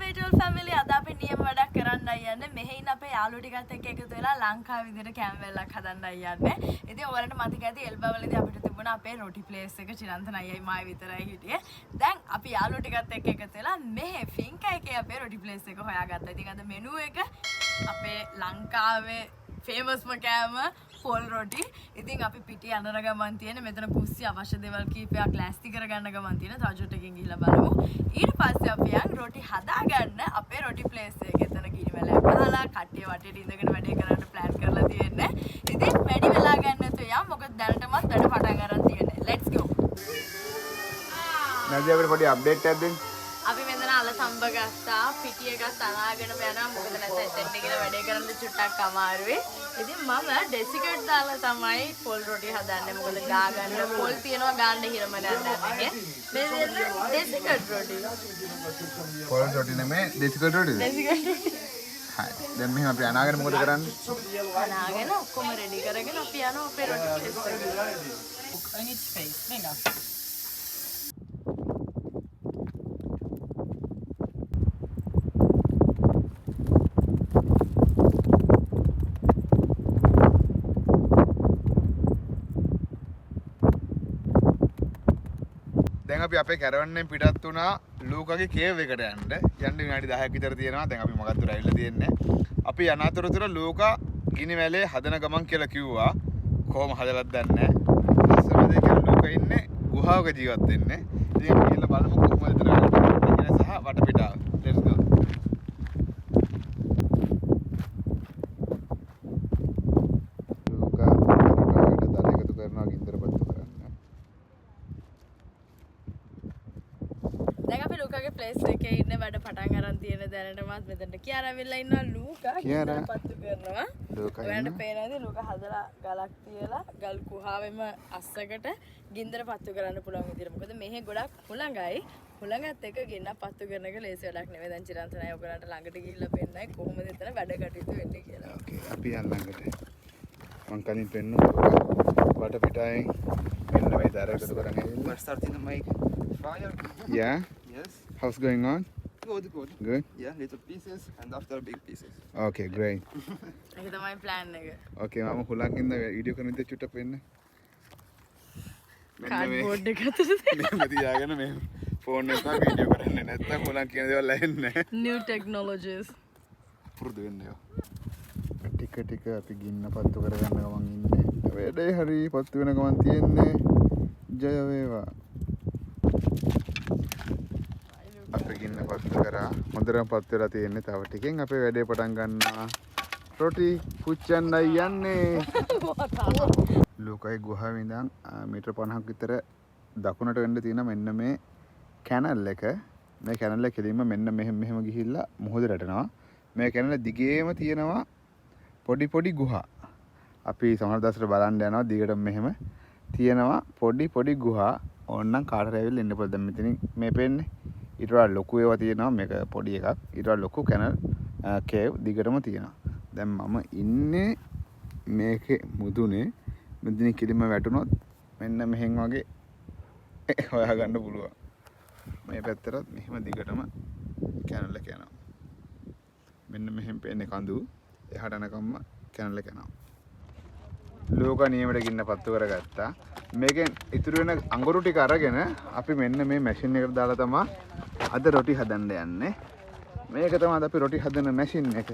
Binario12 family අද අපි නියම වැඩක් කරන්නයි යන්නේ. මෙහි ඉන්න අපේ යාළුවෝ ටිකත් එක්ක එකතු වෙලා ලංකාව විදිහට කැම්ප් එකක් හදන්නයි යන්නේ. ඉතින් ඔයාලට මතක ඇති එල්බවලදී අපිට තිබුණා අපේ රොටි ප්ලේස් එක චිරන්තන අයියයි මායි විතරයි හිටියේ. දැන් අපි යාළුවෝ ටිකත් එක්ක එකතු වෙලා මෙහි ෆින්කා එකේ අපේ රොටි ප්ලේස් එක හොයාගත්තා. ඉතින් අද මෙනු එක අපේ ලංකාවේ ෆේමස්ම කෑම පොල් රොටි. ඉතින් අපි පිටි අනන ගමන් තියෙන මෙතන පුස්සි අවශ්‍ය දේවල් කීපයක් ලෑස්ති කරගන්න ගමන් තියෙන තාජොට් එකකින් ගිහිල්ලා බලමු. ඊට පස්සේ අපි යන් රොටි හදාගන්න අපේ රොටි ප්ලේස් එකේ. එතන ගිනි වැලක් ගහලා කට්ටිය වටේට ඉඳගෙන වැඩේ කරන්න ප්ලෑන් කරලා තියෙන්නේ. ඉතින් වැඩි වෙලා ගන්න නැතුව යම් මොකද දැනටමත් වැඩ පටන් ගන්න තියෙන්නේ. let's go. නැදී අපිට පොඩි අප්ඩේට් එකක් දෙන්න. අපි මෙතන අල සම්බ ගත්තා පිටි එකක් අනාගෙන යනවා මොකද නැත්නම් එතෙන්ට ගිහලා වැඩේ කරන්න චුට්ටක් අමාරුයි. ඉතින් මම ඩෙසිකට් දාලා තමයි පොල් රොටි හදන්නේ. මොකද ගා ගන්න පොල් තියනවා ගාන්න හිරම නැහැ. මේ ඩෙසිකට් රොටි. පොල් රොටි නෙමෙයි ඩෙසිකට් රොටි. ඩෙසිකට්. හරි. දැන් මෙහෙම අපි අනාගෙන මොකද කරන්නේ? අනාගෙන ඔක්කොම රෙඩි කරගෙන අපි යනවා අපේ රොටි ප්ලේස් එකට. I need space. Venga. දැන් අපි අපේ කැරවන්නෙන් පිටත් වුණා ලූකාගේ කේව් එකට යන්න. යන්න විනාඩි 10ක් විතර තියෙනවා. දැන් අපි මොකක්ද ඇවිල්ලා තියෙන්නේ. අපි යන අතරතුර ලූකා ගිනි වැලේ හදන ගමන් කියලා කිව්වා. කොහොම හදලත් දන්නේ නැහැ. ලස්සන දේ කියලා ලූකා ඉන්නේ ගුහාවක ජීවත් වෙන්නේ. ඉතින් අපි ගිහලා බලමු කොහොමද එතන වැඩ කරන්නේ සහ වටපිටාව. let's go. ලූකා වටපිටාවට දල එකතු කරනවා ගින්දරපත්තු කරන්න. දැන් අපි ලූකාගේ ප්ලේස් එකේ ඉන්න වැඩ පටන් ගන්න තියෙන දැනටමත් මෙතනට කියාරා වෙලා ඉන්නවා ලූකා කියාරා පත්තු කරනවා. ලූකා ඔයාලට පේනවාද ලූකා හදලා ගලක් තියලා ගල් කුහාවෙම අස්සකට ගින්දර පත්තු කරන්න පුළුවන් විදියට. මොකද මෙහි ගොඩක් හුළඟයි. හුළඟත් එක ගෙන්න පත්තු කරන එක ලේසි වැඩක් නෙවෙයි. දැන් චිරන්තනයි ඔයගලන්ට ළඟට ගිහිල්ලා පෙන්නයි කොහොමද එතන වැඩ කටයුතු වෙන්නේ කියලා. ඕකේ අපි යන්න ළඟට. මං කලින් පෙන්නු වටපිටාවෙන් මෙන්න මේ දර එකතු කරගෙන ඉන්න. Starting the mic fire. Yeah. Yes. How's going on? Good, good. Good. Yeah, little pieces and after big pieces. Okay, great. ඒක තමයි plan එක. Okay, මම හුලංගින්ද වීඩියෝ කරන විදිහ චුට්ටක් වෙන්න. කාඩ්බෝඩ් එක අතරද මෙහෙම තියාගෙන මේ ෆෝන් එකක් වීඩියෝ කරන්නේ නැත්නම් හුලං කියන දේවල් ඇහෙන්නේ නැහැ. new technologies. පුරුදු වෙන්න ඕ. ටික ටික අපි ගින්න පත්තු කරගන්න ගමන් ඉන්නේ. වැඩේ හරි පත්තු වෙන ගමන් තියෙන්නේ. ජය වේවා. අපි ගින්න පත්තු කරා. හොඳටම පත්තු වෙලා තියෙන්නේ. තව ටිකෙන් අපේ වැඩේ පටන් ගන්නවා. රොටි පුච්චන්නයි යන්නේ. ලෝකයේ ගුහාවේ ඉඳන් මීටර 50ක් විතර දකුණට වෙන්න තියෙන මෙන්න මේ කැනල් එක. මේ කැනල් එක කෙලින්ම මෙන්න මෙහෙම ගිහිල්ලා මුහුදට යනවා. මේ කැනල දිගේම තියෙනවා පොඩි පොඩි ගුහා. අපි සමහර දවසට බලන්න යනවා දිගටම මෙහෙම තියෙනවා පොඩි ගුහා. ඕනනම් කාටට ඇවිල්ලා ඉන්න පුළුවන්. දැන් මෙතනින් මේ පෙන්නේ. ඊට වඩා ලොකු ඒවා තියෙනවා. මේක පොඩි එකක්. ඊට වඩා ලොකු කැනල් කේව් දිගටම තියෙනවා. දැන් මම ඉන්නේ මේකේ මුදුනේ. මෙතනින් කිලිම වැටුනොත් මෙන්න මෙහෙන් වගේ හොයාගන්න පුළුවන්. මේ පැත්තටත් මෙහෙම දිගටම කැනල් එක යනවා. මෙන්න මෙහෙම පේන්නේ කඳු. එහාට යනකම්ම කැනල් එක යනවා. ලෝකා නියමයට ගින්න පත්තු කරගත්තා. මේකෙන් ඉතුරු වෙන අඟුරු ටික අරගෙන අපි මෙන්න මේ මැෂින් එකට දාලා තමයි අද රොටි හදන්න යන්නේ. මේක තමයි අපි රොටි හදන මැෂින් එක.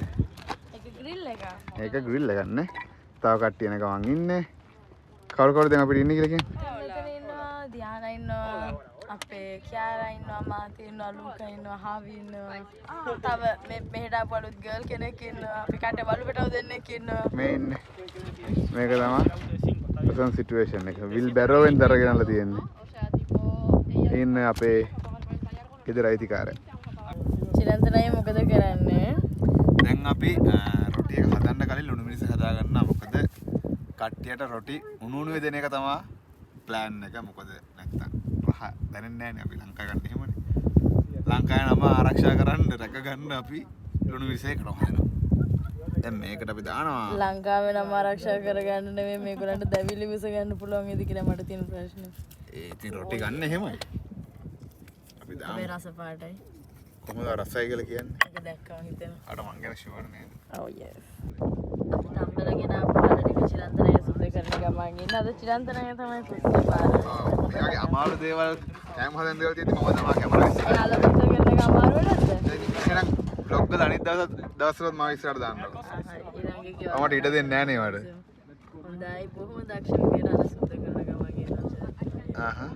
ඒක ග්‍රිල් එක. ඒක ග්‍රිල් එකක් නේ. තව කට්ටිය එන ගමන් ඉන්නේ. කවුරු දැන් අපිට ඉන්නේ කියලා කියන්නේ? මෙතන ඉන්නවා ධ්‍යාන ඉන්නවා අපේ කියාරා ඉන්නවා මාති ඉන්නවා ලූකා ඉන්නවා හාවි ඉන්නවා තව මෙහෙට ආපු අලුත් ගර්ල් කෙනෙක් ඉන්නවා අපි කට්ටිය බලු පිටව දෙන්නෙක් ඉන්නවා මේ ඉන්නේ. මේක තමයි ප්‍රසන් සිටුේෂන් එක. විල් බැරෝවෙන් දරගෙනලා තියෙන්නේ. ඉන්නේ අපේ ගෙදර අයිතිකාරයා. චිරන්තනයි මොකද කරන්නේ? දැන් අපි රොටි එක හදන්න කලින් ලුණු මිරිස් හදා ගන්නවා. මොකද කට්ටියට රොටි උණු දෙන එක තමයි ප්ලෑන් එක. මොකද නැත්තම් රහ දැනෙන්නේ නැහැ නේ අපි ලංකාව ගන්න එහෙමනේ. ලංකාවේ නම ආරක්ෂා කරන්න රැක ගන්න අපි ලුණු මිරිස් එක කරනවා. දැන් මේකට අපි දානවා. ලංකාවේ නම ආරක්ෂා කරගන්න නෙමෙයි මේගොල්ලන්ට දැවිලි විස ගන්න පුළුවන් ඉද කියලා මට තියෙන ප්‍රශ්නේ. ඒ ඉතින් රොටි ගන්න එහෙමයි. අපි දාමු. මේ රස පාටයි. කොහොමද රසයි කියලා කියන්නේ? ඒක දැක්කම හිතෙනවා. අර මං ගැන ෂුවර් නේද? Oh yes. අපි තම්බලගෙන පාර ටික චිරන්තනය සුද්ධ කරන ගමන් ඉන්න අද චිරන්තනය තමයි සුද්ධ පාර. මෙයාගේ අමාරු දේවල් කැම හදන දේවල් තියෙද්දි මම තමයි කැමරා ඉස්සරහ. යාළුවා සුද්ධ කරන එක අමාරු වෙනවද? එහෙනම් vlog වල අනිත් දවස්වලත් මම ඉස්සරහට දාන්නවා. ඊළඟ කිව්වා. මමට ඉඩ දෙන්නේ නැහැ නේ වට. හොඳයි බොහොම දක්ෂ විදියට අර සුද්ධ කරන ගමන් ඉන්නවා.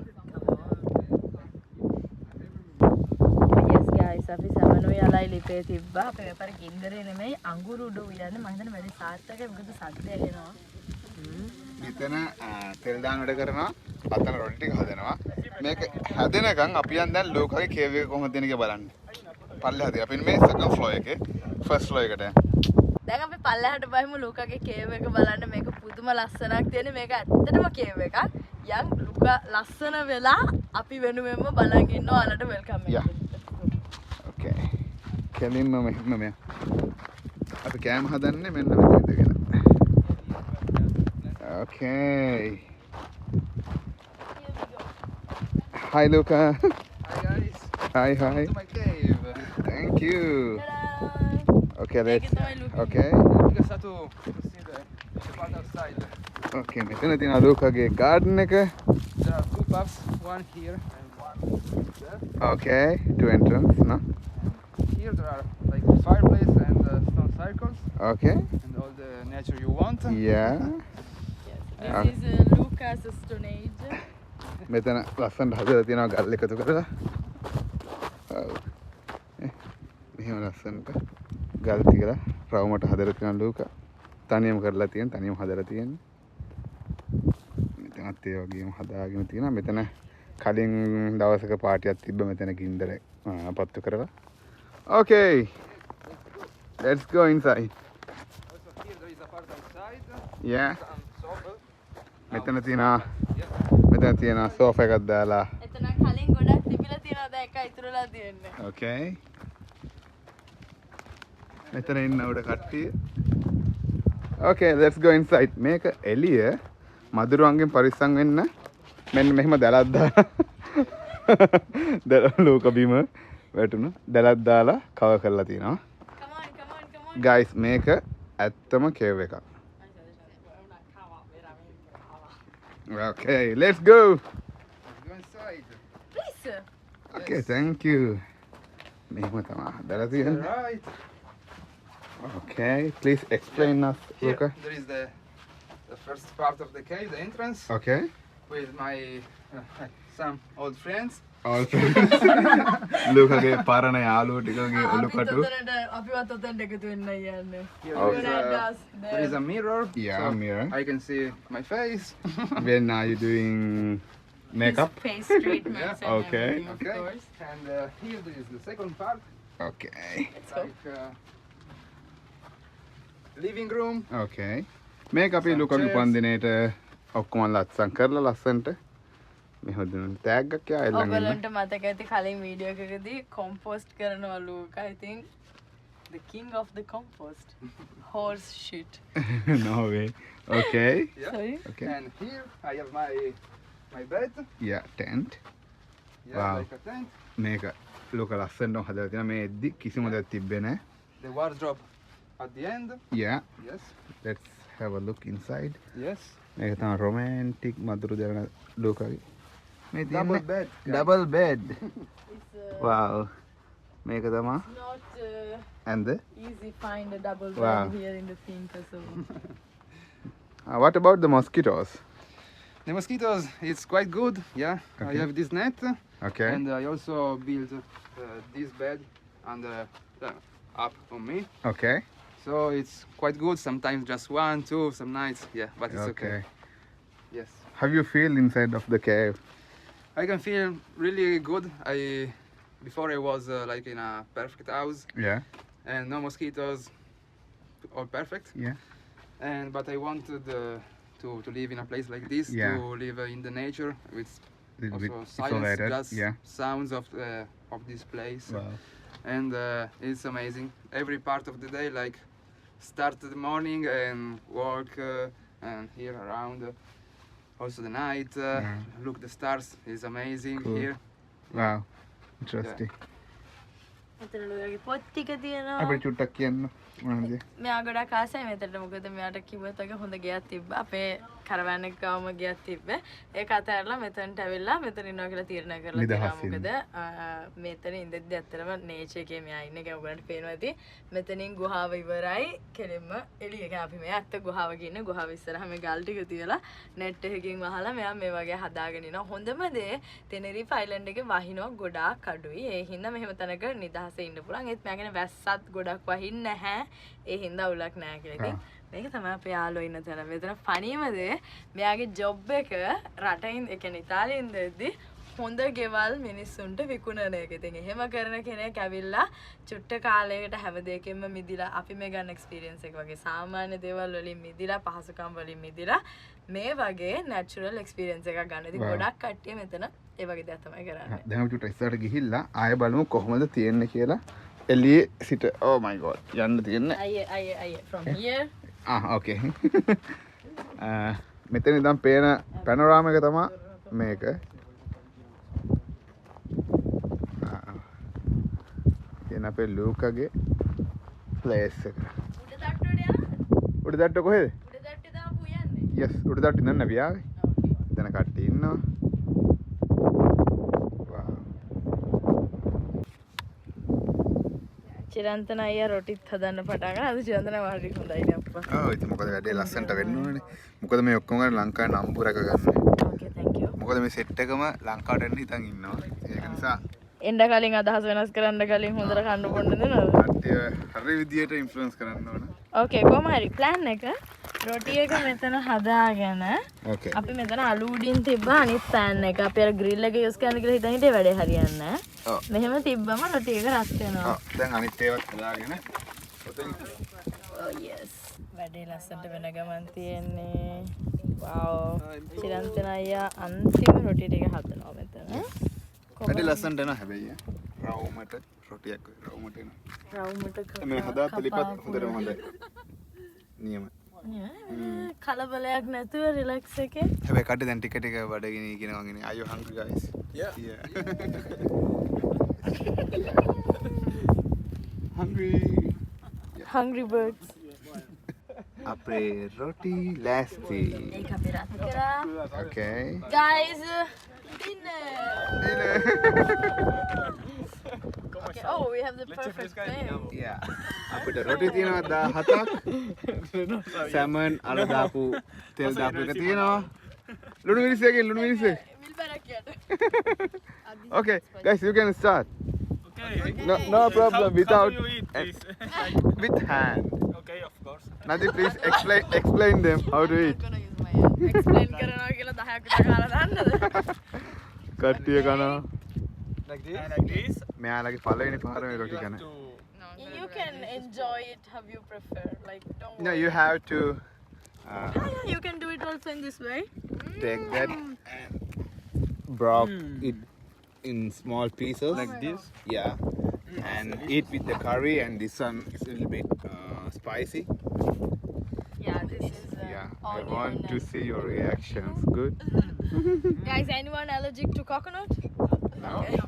Yes guys අපි සමනුයි අලයි ලිපේ තිබ්බා. අපේ වෙපාර ගින්දරේ නෙමෙයි අඟුරු උඩු උයන්නේ. මම හිතන්නේ වැඩි සාර්ථකයි මොකද සද්දය එනවා. මෙතන තෙල් දාන වැඩ කරනවා. අතන රොටි ටික හදනවා. මේක හැදෙනකන් අපි යන් දැන් ලෝකගේ කේව් එක කොහොමද දෙන කියලා බලන්න. පල්ලෙහාදී අපි මේ සෙකන්ඩ් ෆ්ලෝර් එකේ ෆස්ට් ෆ්ලෝර් එකට දැන් අපි පල්ලෙහාට බහිමු ලූකාගේ කේව් එක බලන්න. මේක පුදුම ලස්සනක් තියෙන. මේක ඇත්තටම කේව් එකක්. යන් ලූකා ලස්සන වෙලා අපි වෙනුවෙන්ම බලන් ඉන්නවා. ඔයාලට වෙල්කම් Yeah. Okay. කෙලින්ම මෙහෙම මෙයා. අපි කෑම හදන්නේ මෙන්න මෙතන ඉඳගෙන. Okay. Hi Luca. Hi guys. Hi hi. To my cave. Thank you. Okay, let's. Okay. You guys have to see the part outside. Okay, මෙතන තියෙන ලූකාගේ garden එක. There are two paths, one here and one there. Okay, two entrance, no? Here there are like fireplace and stone circles Okay. and all the nature you want. Yeah. This is Lucas Stone Age. මෙතන ලස්සනට හදලා තියෙනවා ගල් එකතු කරලා. ඔව්. මෙහෙම ලස්සනට ගල් තියලා රවුමට හදලා තියෙනවා ලූකා. තනියම කරලා තියෙන, තනියම හදලා තියෙන්නේ. මෙතනත් ඒ වගේම හදාගෙන තියෙනවා. මෙතන කලින් දවසක පාටියක් තිබ්බ මෙතන ගින්දර පත්තු කරලා. Okay. Let's go inside. Also here there is a part outside. Yeah. Some sofa. මෙතන තියෙනවා සෝෆා එකක් දාලා. එතන කලින් ගොඩක් තිබිලා තියෙනවා දැන් එකයි ඉතුරුලා තියෙන්නේ. Okay. මෙතන ඉන්න උඩ කට්ටිය. Okay, let's go inside. මේක එළිය මදුරුවන්ගෙන් පරිස්සම් වෙන්න මෙන්න මෙහෙම දැලක් දාලා දැල ලෝක බිම වැටුණා. දැලක් දාලා කවර් කරලා තියෙනවා. Come on. Guys, මේක ඇත්තම කේව් එකක්. Okay, let's go. Let's go inside. Please. Okay, thank you. මෙහෙම තමයි දැල තියෙන්නේ. Right. Okay, please explain us, Here Luca. there is the first part of the cave, the entrance, Okay. with my some old friends. All friends. ලූකාගේ පරණ යාළුවෝ ටිකගේ ඔලුකටු. අපිවත් ඔතෙන්ට එකතු වෙන්න යන්නේ. Here Okay. there is a mirror. Yeah, so mirror. I can see my face. When are you doing makeup? Face treatments and Okay. everything, of Okay. course. And here there is the second part, Okay. Let's go. like living room. Okay. මේක අපි Some ලූකාගේ chairs. උපන්දිනේට ඔක්කොම ලස්සන් කරලා ලස්සන්ට මේ හොදන tag එකක් යා එල්ලගෙන ඉන්න. ඔයගලන්ට මතක ඇති කලින් වීඩියෝ එකකදී කොම්පෝස්ට් කරනවා ලූකා. I think the king of the compost. Horse shit. No way. Okay. Yeah. Sorry? Okay. And here I have my bed. Yeah, tent. Yeah, Wow. like a tent. මේක ලූකා ලස්සනට හදලා තියෙනවා. මේ එද්දි කිසිම දෙයක් තිබ්බේ නැහැ. The wardrobe at the end. Yeah. Yes. Let's have a look inside. Yes. මේක තමයි romantic මధుර දෙන ලෝකාවේ. මේ Double තියෙන්නේ bed. guys. double bed. It's Wow. මේක තමයි not and the easy find a double bed Wow. here in the Finca. So what about the mosquitoes? The mosquitoes, it's quite good. Yeah. Okay. I have this net. Okay. And I also built this bed under up on me. Okay. So it's quite good. Sometimes just one, two, some nights. Yeah, but it's okay. Yes. How you feel inside of the cave? I can feel really good. Before I was like in a perfect house Yeah. and no mosquitoes, all perfect. Yeah. But I wanted to live in a place like this, Yeah. to live in the nature with Little bit also silence, isolated. just Yeah. sounds of this place. Wow. And it's amazing. Every part of the day, like start the morning and walk and here around. Also the night, look the stars is amazing Cool. here. Wow. Interesting. මෙතන ලෝයගේ පොත් ටික තියෙනවා. අපිට චුට්ටක් කියන්න මොනවද? මෙයා ගොඩක් ආසයි මෙතනට. මොකද මෙයාට කිව්වත් වගේ හොඳ ගයක් තිබ්බා. අපේ කරවැන් එක ගාවම ගයක් තිබ්බේ. ඒක අතහැරලා මෙතනට ඇවිල්ලා මෙතන ඉන්නවා කියලා තීරණය කරලා තියෙනවා. මොකද මෙතන ඉඳද්දි ඇත්තටම නේචර් එකේ මෙයා ඉන්නේ කියලා ඔයගලන්ට පේනවා ඇති. මෙතනින් ගුහාව ඉවරයි. කෙලින්ම එළිය ගියා අපි මේ ඇත්ත ගුහාවක ඉන්නේ. ගුහාව ඉස්සරහා මේ ගල් ටික තියලා net එකකින් වහලා මෙයා මේ වගේ හදාගෙන ඉනවා. හොඳම දේ ටෙනරිෆ් අයිලන්ඩ් එකේ වහිනවා ගොඩාක් අඩුයි. ඒ හින්දා මෙහෙම තැනක නිදහසේ ඉන්න පුළුවන්. ඒත් මෙයාගෙන වැස්සත් ගොඩක් වහින්නේ නැහැ. ඒ හින්දා උලක් නැහැ කියලා. ඉතින් මේක තමයි අපේ යාළුවෝ ඉන්න තැන. මෙතන ෆනීම දේ මෙයාගේ ජොබ් එක රටින් ඒ කියන්නේ ඉතාලියෙන් දෙද්දි හොඳ ගෙවල් මිනිස්සුන්ට විකුණන එක. ඉතින් එහෙම කරන කෙනෙක් ඇවිල්ලා චුට්ට කාලයකට හැම දෙයකින්ම මිදිලා අපි මේ ගන්න එක්ස්පීරියන්ස් එක වගේ සාමාන්‍ය දේවල් වලින් මිදිලා පහසුකම් වලින් මිදිලා මේ වගේ නැචරල් එක්ස්පීරියන්ස් එකක් ගන්න. ඉතින් ගොඩක් කට්ටිය මෙතන ඒ වගේ දේවල් තමයි කරන්නේ. දැන් අපි චුට්ට ඉස්සරහට ගිහිල්ලා ආයෙ බලමු කොහොමද තියෙන්නේ කියලා. එළියේ සිට oh my god යන්න තියෙන්නේ. අයියේ from here. okay. මෙතන ඉඳන් පේන පැනෝරාමා එක තමයි මේක. කියන අපේ ලූකාගේ ප්ලේස් එක. උඩ තට්ටුවට කොහෙද? උඩ තට්ටුවේ තාම පුයන්නේ. yes උඩ තට්ටුවේ ඉඳන් අපි ආවේ. දැන් කට්ටිය ඉන්නවා. චිරන්තන අයියා රොටිත් හදන්න පටන් ගන්න. අද චිරන්තන වාඩි හොඳයිනේ අප්පා. ඔව් ඉතින් මොකද වැඩේ ලස්සනට වෙන්න ඕනේ. මොකද මේ ඔක්කොම ලංකාවේ නම්බු රැක ගන්න. Okay thank you. මොකද මේ සෙට් එකම ලංකාවට එන්න හිතන් ඉන්නවා. ඒක නිසා එන්න කලින් අදහස් වෙනස් කරන්න කලින් හොඳට කන්න බොන්න දෙනවද? කට්ටිය හරි විදියට ඉන්ෆ්ලුවන්ස් කරන්න ඕන. ඕකේ කොහොම හරි ප්ලෑන් එක රොටි එක මෙතන හදාගෙන ඕකේ. අපි මෙතන අලු උඩින් තිබ්බා අනිත් පෑන් එක. අපි අර ග්‍රිල් එක යූස් කරන්න කියලා හිතන් හිටියේ වැඩේ හරියන්නේ නැහැ. ඔව්. මෙහෙම තිබ්බම රොටි එක රත් වෙනවා. ඔව් දැන් අනිත් ඒවත් හදාගෙන ඔතෙන් Oh yes. වැඩේ ලස්සනට වෙන ගමන් තියෙන්නේ. වව්. චිරන්තන අයියා අන්තිම රොටි ටික හදනවා මෙතන. වැඩේ ලස්සනට එනවා හැබැයි. රවුමට රොටියක් රවුමට එනවා. රවුමට මේ හදා තලිපත් හොඳටම හොඳයි. නියම. කලබලයක් නැතුව රිලැක්ස් එකේ. හැබැයි කට්ටිය දැන් ටික ටික බඩගිනි කියනවා වගේ නේ. Are you hungry guys? Yeah. Hungry. Hungry birds. අපේ රොටි ලෑස්ති. ඒක අපි රත් කරා. Okay. Guys, dinner. Okay. Oh, we have the perfect thing. Yeah. අපිට රොටි තියෙනවා 17ක්. සැමන් අල දාපු තෙල් දාපු එක තියෙනවා. ලුණු මිරිසෙකින් ලුණු මිරිසෙක්. Okay, guys, you can start. Okay. No problem without How do you eat, please? with hand. Okay, of course. Nadi, please explain them how to eat. Explain කරනවා කියලා 10ක් විතර කාලා දාන්නද? කට්ටිය කනවා. Like this? And like this. මෙයාලගේ පළවෙනි පාර මේ රොටි කන. You can enjoy it how you prefer. Like don't No, you have to you can do it also in this way. take that and broke it in small pieces Like this? Yeah, and eat with the curry. And this one is a little bit spicy. Yeah, this is Yeah, I onion want to and- see your reactions. Good. Guys, anyone allergic to coconut? Okay.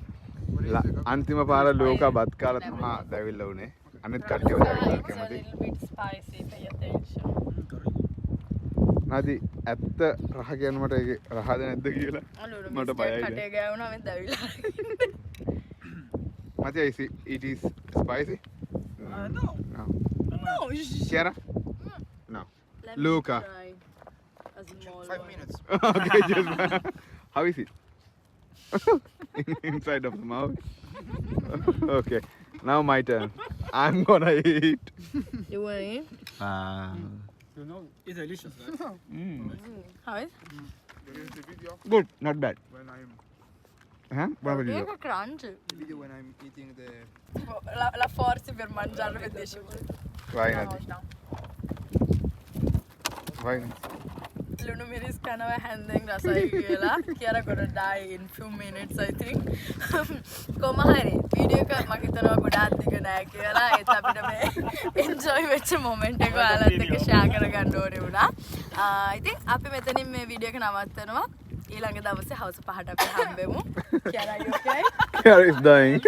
අන්තිම පාර ලෝක බත් කාලා තමයි දැවිල්ල උනේ. අනිත් කට්ටිය දැවිල්ල It's a කැමති. little bit spicy. Pay attention. නැදි ඇත්ත රහ කියන්න මට ඒක රහද නැද්ද කියලා මට බයයි. කටේ ගෑවුනා මෙන් දැවිලා. Mattia, it is spicy? No. No. No. Chiara? No. Let me Luca. try a small 5 one. minutes. Okay, just how is it? Inside of the mouth. Okay, now my turn. I'm gonna eat. You want it? You know, it's delicious, right? How is? Good, not bad. When I'm Huh? What about you? It's a crunch. video when I'm eating the La forza per mangiare per 10 minuti. Why not? Why not? ලුණු මිරිස් කනවා හැන්දෙන් රසයි කියලා කියලා කොට die in few minutes I think. කොහම හරි video එක මම හිතනවා ගොඩාක් දිග නෑ කියලා ඒත් අපිට මේ enjoy වෙච්ච moment එක ඔයාලත් එක්ක share කරගන්න ඕනේ වුණා. ඉතින් අපි මෙතනින් මේ වීඩියෝ එක නවත්තනවා. ඊළඟ දවසේ හවස 5ට අපි හම්බෙමු. Kiara, you okay? Kiara is dying.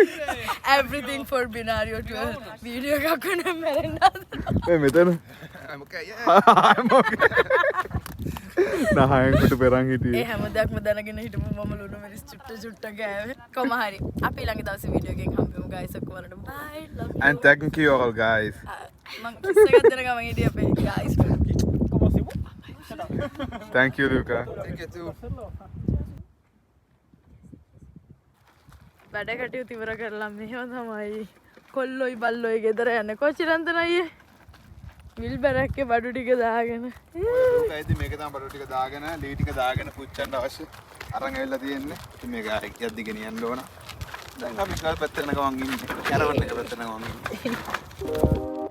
Everything for Binario12 video එකක් වෙන මැරෙන්නද? මේ මෙතන. I'm okay, yeah. I'm okay. නහයකට පෙරන් හිටියේ. ඒ හැම දෙයක්ම දැනගෙන හිටපු මම ලුණු මිරිස් චුට්ට ගෑවේ. කොහම හරි අපි ඊළඟ දවසේ වීඩියෝ එකකින් හම්බෙමු guys. ඔක්කොමලට bye. Love you. And thank you all guys. මං කිස් එකක් දෙන ගමන් හිටියේ අපේ guys. Thank you Luca. Thank you too. වැඩ කටයුතු ඉවර කරලා මෙහෙම තමයි කොල්ලොයි බල්ලොයි ගෙදර යන්නේ. කොචිරන්තන අයියේ විල් බැරක්කේ බඩු ටික දාගෙන Luca ඉතින් මේක තමයි බඩු ටික දාගෙන ලී ටික දාගෙන පුච්චන්න අවශ්‍ය අරන් ඇවිල්ලා තියෙන්නේ. ඉතින් මේක ආරෙක්කියක් දිගෙන යන්න ඕන. දැන් අපි ඉස්කල් පැත්තට යන ගමන් ඉන්නේ. කැරවන් එක පැත්තට යන ගමන් ඉන්නේ.